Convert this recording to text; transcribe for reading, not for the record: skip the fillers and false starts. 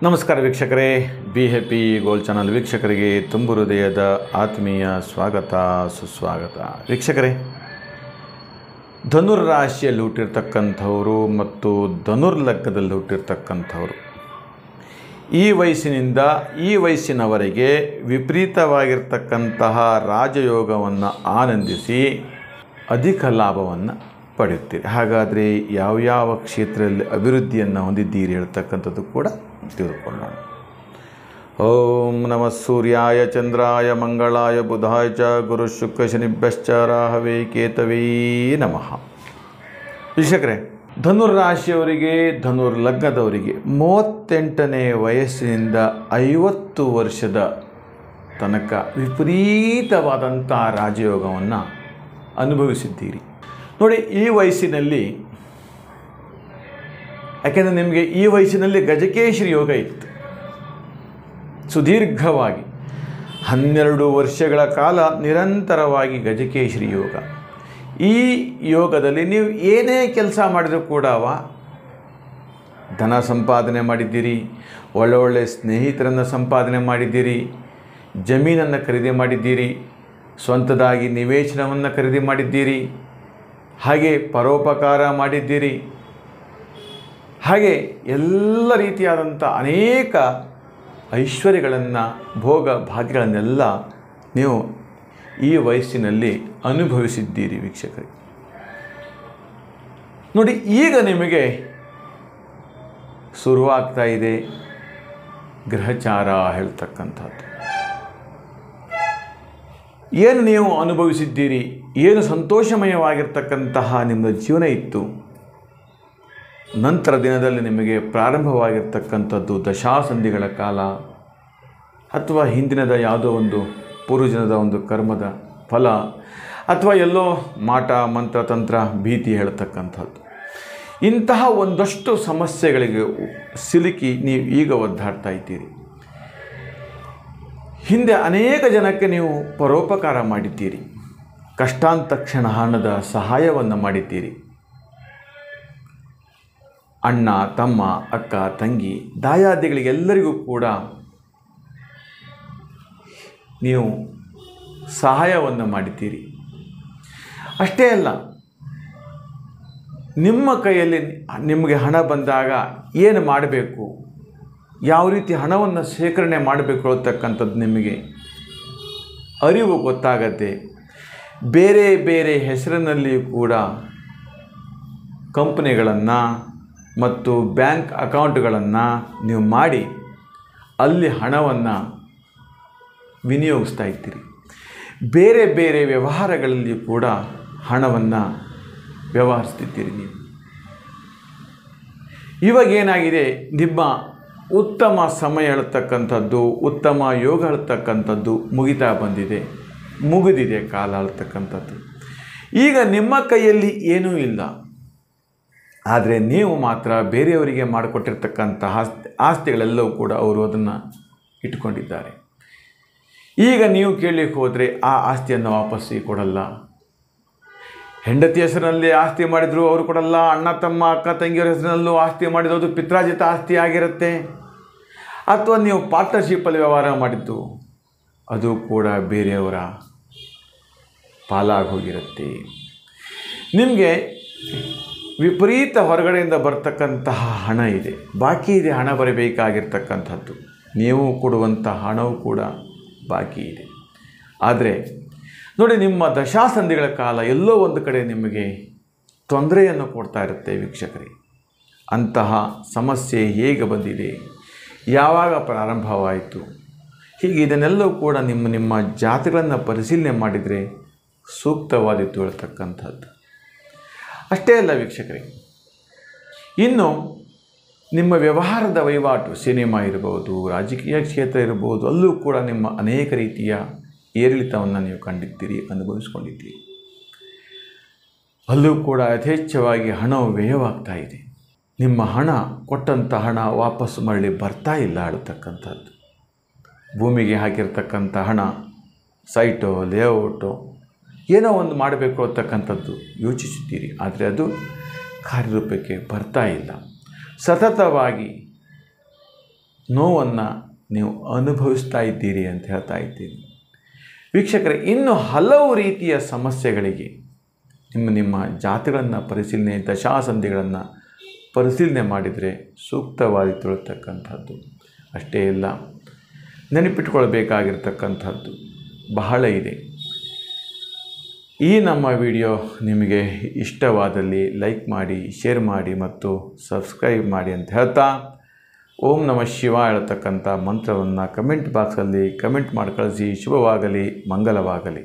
ನಮಸ್ಕಾರ ವೀಕ್ಷಕರೇ, BHP gold channel ವೀಕ್ಷಕರಿಗೆ ತುಂಬು ಹೃದಯದ ಆತ್ಮೀಯ ಸ್ವಾಗತ ಸುಸ್ವಾಗತ. ವೀಕ್ಷಕರೇ, ಧನುರ್ ರಾಶಿಯಲ್ಲಿ ಹುಟ್ಟಿರ್ತಕ್ಕಂಥವರು ಮತ್ತು ಧನುರ್ ಲಗ್ನದಲ್ಲಿ ಹುಟ್ಟಿರ್ತಕ್ಕಂಥವರು ಈ ವಯಸ್ಸಿನಿಂದ ಈ ವಯಸ್ಸಿನವರೆಗೆ ವಿಪರೀತವಾಗಿರ್ತಕ್ಕಂತಹ ರಾಜಯೋಗವನ್ನು ಆನಂದಿಸಿ ಅಧಿಕ ಲಾಭವನ್ನು ಪಡೆಯುತ್ತೀರಿ. ಹಾಗಾದರೆ ಯಾವ್ಯಾವ ಕ್ಷೇತ್ರದಲ್ಲಿ ಅಭಿವೃದ್ಧಿಯನ್ನು ಹೊಂದಿದ್ದೀರಿ ಹೇಳ್ತಕ್ಕಂಥದ್ದು ಕೂಡ ತಿಳ್ಕೊಳ್ಳೋಣ. ಓಂ ನಮಃ ಸೂರ್ಯಾಯ ಚಂದ್ರಾಯ ಮಂಗಳಾಯ ಬುಧಾಯ ಚ ಗುರು ಶುಕ್ರ ಶನಿಭ್ಯಶ್ಚ ರಾಹವೇ ಕೇತವೇ ನಮಃ. ವೀಕ್ಷಕರೇ, ಧನುರ್ ರಾಶಿಯವರಿಗೆ, ಧನುರ್ ಲಗ್ನದವರಿಗೆ 38ನೇ ವಯಸ್ಸಿನಿಂದ 50 ವರ್ಷದ ತನಕ ವಿಪರೀತವಾದಂಥ ರಾಜಯೋಗವನ್ನು ಅನುಭವಿಸಿದ್ದೀರಿ. ನೋಡಿ, ಈ ವಯಸ್ಸಿನಲ್ಲಿ, ಯಾಕೆಂದರೆ ನಿಮಗೆ ಈ ವಯಸ್ಸಿನಲ್ಲಿ ಗಜಕೇಶ್ರಿ ಯೋಗ ಇತ್ತು ಸುದೀರ್ಘವಾಗಿ 12 ವರ್ಷಗಳ ಕಾಲ ನಿರಂತರವಾಗಿ ಗಜಕೇಶ್ರಿ ಯೋಗ. ಈ ಯೋಗದಲ್ಲಿ ನೀವು ಏನೇ ಕೆಲಸ ಮಾಡಿದರೂ ಕೂಡ ಧನ ಸಂಪಾದನೆ ಮಾಡಿದ್ದೀರಿ, ಒಳ್ಳೊಳ್ಳೆ ಸ್ನೇಹಿತರನ್ನು ಸಂಪಾದನೆ ಮಾಡಿದ್ದೀರಿ, ಜಮೀನನ್ನು ಖರೀದಿ ಮಾಡಿದ್ದೀರಿ, ಸ್ವಂತದಾಗಿ ನಿವೇಶನವನ್ನು ಖರೀದಿ ಮಾಡಿದ್ದೀರಿ, ಹಾಗೆ ಪರೋಪಕಾರ ಮಾಡಿದ್ದೀರಿ, ಹಾಗೆ ಎಲ್ಲ ರೀತಿಯಾದಂಥ ಅನೇಕ ಐಶ್ವರ್ಯಗಳನ್ನು, ಭೋಗ ಭಾಗ್ಯಗಳನ್ನೆಲ್ಲ ನೀವು ಈ ವಯಸ್ಸಿನಲ್ಲಿ ಅನುಭವಿಸಿದ್ದೀರಿ. ವೀಕ್ಷಕರೇ ನೋಡಿ, ಈಗ ನಿಮಗೆ ಶುರುವಾಗ್ತಾ ಇದೆ ಗ್ರಹಚಾರ ಹೇಳ್ತಕ್ಕಂಥದ್ದು. ಏನು ನೀವು ಅನುಭವಿಸಿದ್ದೀರಿ, ಏನು ಸಂತೋಷಮಯವಾಗಿರ್ತಕ್ಕಂತಹ ನಿಮ್ಮ ಜೀವನ ಇತ್ತು, ನಂತರ ದಿನದಲ್ಲಿ ನಿಮಗೆ ಪ್ರಾರಂಭವಾಗಿರ್ತಕ್ಕಂಥದ್ದು ದಶಾಸಂಧಿಗಳ ಕಾಲ ಅಥವಾ ಹಿಂದಿನದ ಯಾವುದೋ ಒಂದು ಪೂರ್ವಜನದ ಒಂದು ಕರ್ಮದ ಫಲ ಅಥವಾ ಎಲ್ಲೋ ಮಾಟ ಮಂತ್ರ ತಂತ್ರ ಭೀತಿ ಹೇಳ್ತಕ್ಕಂಥದ್ದು. ಇಂತಹ ಒಂದಷ್ಟು ಸಮಸ್ಯೆಗಳಿಗೆ ಸಿಲುಕಿ ನೀವು ಈಗ ಒದ್ದಾಡ್ತಾ ಇದ್ದೀರಿ. ಹಿಂದೆ ಅನೇಕ ಜನಕ್ಕೆ ನೀವು ಪರೋಪಕಾರ ಮಾಡಿದ್ದೀರಿ, ಕಷ್ಟಾಂತಕ್ಷಣ ಹಣದ ಸಹಾಯವನ್ನು ಮಾಡಿದ್ದೀರಿ. ಅಣ್ಣ, ತಮ್ಮ, ಅಕ್ಕ, ತಂಗಿ, ದಾಯಾದಿಗಳಿಗೆಲ್ಲರಿಗೂ ಕೂಡ ನೀವು ಸಹಾಯವನ್ನು ಮಾಡಿದ್ದೀರಿ. ಅಷ್ಟೇ ಅಲ್ಲ, ನಿಮ್ಮ ಕೈಯಲ್ಲಿ ನಿಮಗೆ ಹಣ ಬಂದಾಗ ಏನು ಮಾಡಬೇಕು, ಯಾವ ರೀತಿ ಹಣವನ್ನು ಶೇಖರಣೆ ಮಾಡಬೇಕು ಅಂತಕ್ಕಂಥದ್ದು ನಿಮಗೆ ಅರಿವು ಗೊತ್ತಾಗತ್ತೆ. ಬೇರೆ ಬೇರೆ ಹೆಸರಿನಲ್ಲಿ ಕೂಡ ಕಂಪನಿಗಳನ್ನು ಮತ್ತು ಬ್ಯಾಂಕ್ ಅಕೌಂಟ್ಗಳನ್ನು ನೀವು ಮಾಡಿ ಅಲ್ಲಿ ಹಣವನ್ನು ವಿನಿಯೋಗಿಸ್ತಾ ಇದ್ದೀರಿ. ಬೇರೆ ಬೇರೆ ವ್ಯವಹಾರಗಳಲ್ಲಿ ಕೂಡ ಹಣವನ್ನು ವ್ಯವಹರಿಸ್ತಿದ್ದೀರಿ ನೀವು. ಇವಾಗೇನಾಗಿದೆ, ನಿಮ್ಮ ಉತ್ತಮ ಸಮಯ ಹೇಳ್ತಕ್ಕಂಥದ್ದು, ಉತ್ತಮ ಯೋಗ ಹೇಳ್ತಕ್ಕಂಥದ್ದು ಮುಗಿತಾ ಬಂದಿದೆ, ಮುಗಿದಿದೆ ಕಾಲ ಹೇಳ್ತಕ್ಕಂಥದ್ದು. ಈಗ ನಿಮ್ಮ ಕೈಯಲ್ಲಿ ಏನೂ ಇಲ್ಲ, ಆದರೆ ನೀವು ಮಾತ್ರ ಬೇರೆಯವರಿಗೆ ಮಾಡಿಕೊಟ್ಟಿರ್ತಕ್ಕಂತಹ ಆಸ್ತಿಗಳೆಲ್ಲವೂ ಕೂಡ ಅವರು ಅದನ್ನು ಇಟ್ಕೊಂಡಿದ್ದಾರೆ. ಈಗ ನೀವು ಕೇಳಲಿಕ್ಕೆ ಹೋದರೆ ಆ ಆಸ್ತಿಯನ್ನು ವಾಪಸ್ಸಿಗೆ ಕೊಡಲ್ಲ. ಹೆಂಡತಿ ಹೆಸರಿನಲ್ಲಿ ಆಸ್ತಿ ಮಾಡಿದ್ರು ಅವರು ಕೊಡಲ್ಲ. ಅಣ್ಣ ತಮ್ಮ ಅಕ್ಕ ತಂಗಿಯವರ ಹೆಸರಿನಲ್ಲೂ ಆಸ್ತಿ ಮಾಡಿರೋದು ಪಿತ್ರಾರ್ಜಿತ ಆಸ್ತಿ ಆಗಿರುತ್ತೆ. ಅಥವಾ ನೀವು ಪಾರ್ಟ್ನರ್ಶಿಪ್ಪಲ್ಲಿ ವ್ಯವಹಾರ ಮಾಡಿದ್ದು ಅದು ಕೂಡ ಬೇರೆಯವರ ಪಾಲಾಗಿ ಹೋಗಿರುತ್ತೆ. ನಿಮಗೆ ವಿಪರೀತ ಹೊರಗಡೆಯಿಂದ ಬರ್ತಕ್ಕಂತಹ ಹಣ ಇದೆ, ಬಾಕಿ ಇದೆ, ಹಣ ಬರಬೇಕಾಗಿರ್ತಕ್ಕಂಥದ್ದು. ನೀವು ಕೊಡುವಂಥ ಹಣವೂ ಕೂಡ ಬಾಕಿ ಇದೆ. ಆದರೆ ನೋಡಿ, ನಿಮ್ಮ ದಶಾಸಂಧಿಗಳ ಕಾಲ ಎಲ್ಲೋ ಒಂದು ಕಡೆ ನಿಮಗೆ ತೊಂದರೆಯನ್ನು ಕೊಡ್ತಾ ಇರುತ್ತೆ. ವೀಕ್ಷಕರೇ, ಅಂತಹ ಸಮಸ್ಯೆ ಹೇಗೆ ಬಂದಿದೆ, ಯಾವಾಗ ಪ್ರಾರಂಭವಾಯಿತು, ಹೀಗೆ ಇದನ್ನೆಲ್ಲವೂ ಕೂಡ ನಿಮ್ಮ ಜಾತಗಳನ್ನು ಪರಿಶೀಲನೆ ಮಾಡಿದರೆ ಸೂಕ್ತವಾದಿತ್ತು ಹೇಳ್ತಕ್ಕಂಥದ್ದು. ಅಷ್ಟೇ ಅಲ್ಲ ವೀಕ್ಷಕರೇ, ಇನ್ನು ನಿಮ್ಮ ವ್ಯವಹಾರದ ವಹಿವಾಟು, ಸಿನಿಮಾ ಇರ್ಬೋದು, ರಾಜಕೀಯ ಕ್ಷೇತ್ರ ಇರ್ಬೋದು, ಅಲ್ಲೂ ಕೂಡ ನಿಮ್ಮ ಅನೇಕ ರೀತಿಯ ಏರಿಳಿತವನ್ನು ನೀವು ಕಂಡಿದ್ದೀರಿ, ಅನುಭವಿಸ್ಕೊಂಡಿದ್ದೀರಿ. ಅಲ್ಲೂ ಕೂಡ ಯಥೇಚ್ಛವಾಗಿ ಹಣವು ವ್ಯಯವಾಗ್ತಾ ಇದೆ. ನಿಮ್ಮ ಹಣ, ಕೊಟ್ಟಂಥ ಹಣ ವಾಪಸ್ಸು ಮರಳಿ ಬರ್ತಾ ಇಲ್ಲ ಹೇಳ್ತಕ್ಕಂಥದ್ದು. ಭೂಮಿಗೆ ಹಾಕಿರ್ತಕ್ಕಂಥ ಹಣ, ಸೈಟೋ ಲೇಔಟೋ ಏನೋ ಒಂದು ಮಾಡಬೇಕು ಅಂತಕ್ಕಂಥದ್ದು ಯೋಚಿಸಿದ್ದೀರಿ, ಆದರೆ ಅದು ಕಾರ್ಯರೂಪಕ್ಕೆ ಬರ್ತಾ ಇಲ್ಲ. ಸತತವಾಗಿ ನೋವನ್ನು ನೀವು ಅನುಭವಿಸ್ತಾ ಇದ್ದೀರಿ ಅಂತ ಹೇಳ್ತಾ ಇದ್ದೀನಿ. ವೀಕ್ಷಕರೇ, ಇನ್ನು ಹಲವು ರೀತಿಯ ಸಮಸ್ಯೆಗಳಿಗೆ ನಿಮ್ಮ ಜಾತಗಳನ್ನು ಪರಿಶೀಲನೆ, ದಶಾಸಂಧಿಗಳನ್ನು ಪರಿಶೀಲನೆ ಮಾಡಿದರೆ ಸೂಕ್ತವಾಗಿ ತಿಳ್ತಕ್ಕಂಥದ್ದು. ಅಷ್ಟೇ ಇಲ್ಲ, ನೆನಪಿಟ್ಕೊಳ್ಬೇಕಾಗಿರ್ತಕ್ಕಂಥದ್ದು ಬಹಳ ಇದೆ. ಈ ನಮ್ಮ ವಿಡಿಯೋ ನಿಮಗೆ ಇಷ್ಟವಾದಲ್ಲಿ ಲೈಕ್ ಮಾಡಿ, ಶೇರ್ ಮಾಡಿ ಮತ್ತು ಸಬ್ಸ್ಕ್ರೈಬ್ ಮಾಡಿ ಅಂತ ಹೇಳ್ತಾ, ಓಂ ನಮಃ ಶಿವಾಯ ಹೇಳ್ತಕ್ಕಂಥ ಮಂತ್ರವನ್ನು ಕಮೆಂಟ್ ಬಾಕ್ಸಲ್ಲಿ ಕಮೆಂಟ್ ಮಾಡಿ ಕಳಿಸಿ. ಶುಭವಾಗಲಿ, ಮಂಗಲವಾಗಲಿ.